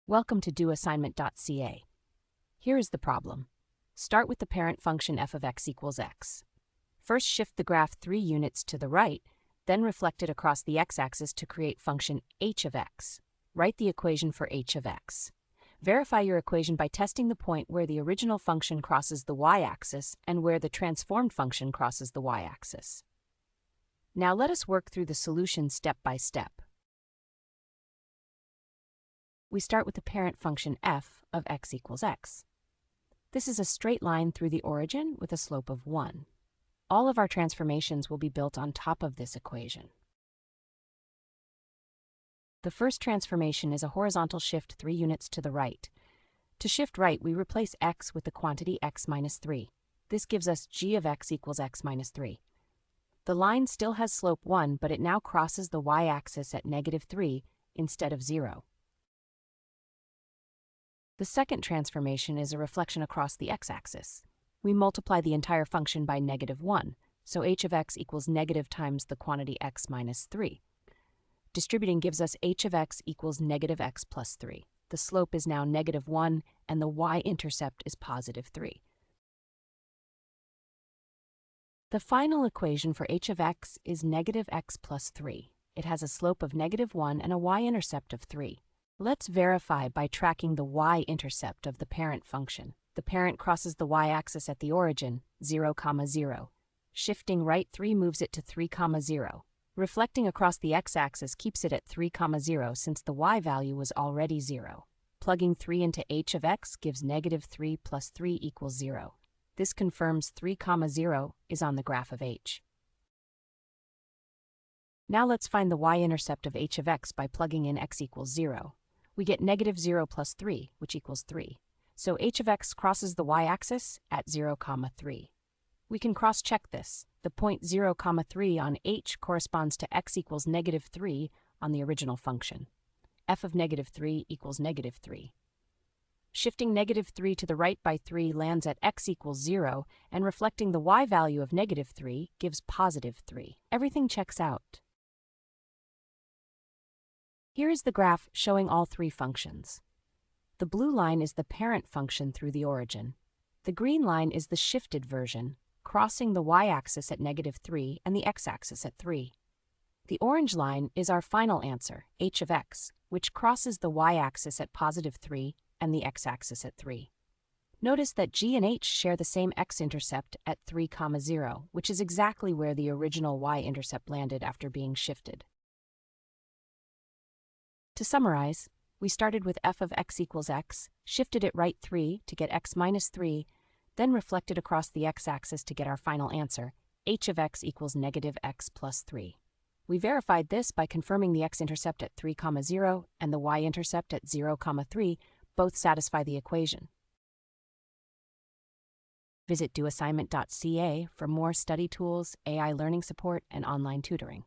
Welcome to doassignment-ca. Here is the problem. Start with the parent function f of x equals x. First shift the graph 3 units to the right, then reflect it across the x-axis to create function h of x. Write the equation for h of x. Verify your equation by testing the point where the original function crosses the y-axis and where the transformed function crosses the y-axis. Now let us work through the solution step by step. We start with the parent function f of x equals x. This is a straight line through the origin with a slope of 1. All of our transformations will be built on top of this equation. The first transformation is a horizontal shift 3 units to the right. To shift right, we replace x with the quantity x minus 3. This gives us g of x equals x minus 3. The line still has slope 1, but it now crosses the y-axis at -3 instead of 0. The second transformation is a reflection across the x-axis. We multiply the entire function by -1, so h of x equals negative times the quantity x minus 3. Distributing gives us h of x equals negative x plus 3. The slope is now -1, and the y-intercept is positive 3. The final equation for h of x is negative x plus 3. It has a slope of -1 and a y-intercept of 3. Let's verify by tracking the y-intercept of the parent function. The parent crosses the y-axis at the origin, 0, 0. Shifting right 3 moves it to 3, 0. Reflecting across the x-axis keeps it at 3, 0 since the y value was already 0. Plugging 3 into h of x gives -3 plus 3 equals 0. This confirms 3, 0 is on the graph of h. Now let's find the y-intercept of h of x by plugging in x equals 0. We get -0 plus 3, which equals 3. So h of x crosses the y-axis at 0, 3. We can cross-check this. The point 0, 3 on h corresponds to x equals -3 on the original function. F of -3 equals -3. Shifting -3 to the right by 3 lands at x equals 0, and reflecting the y value of -3 gives +3. Everything checks out. Here is the graph showing all 3 functions. The blue line is the parent function through the origin. The green line is the shifted version, crossing the y-axis at -3 and the x-axis at 3. The orange line is our final answer, h of x, which crosses the y-axis at +3 and the x-axis at 3. Notice that g and h share the same x-intercept at 3, 0, which is exactly where the original y-intercept landed after being shifted. To summarize, we started with f of x equals x, shifted it right 3 to get x minus 3, then reflected across the x-axis to get our final answer, h of x equals -x plus 3. We verified this by confirming the x-intercept at 3, 0 and the y-intercept at 0, 3 both satisfy the equation. Visit doassignment.ca for more study tools, AI learning support, and online tutoring.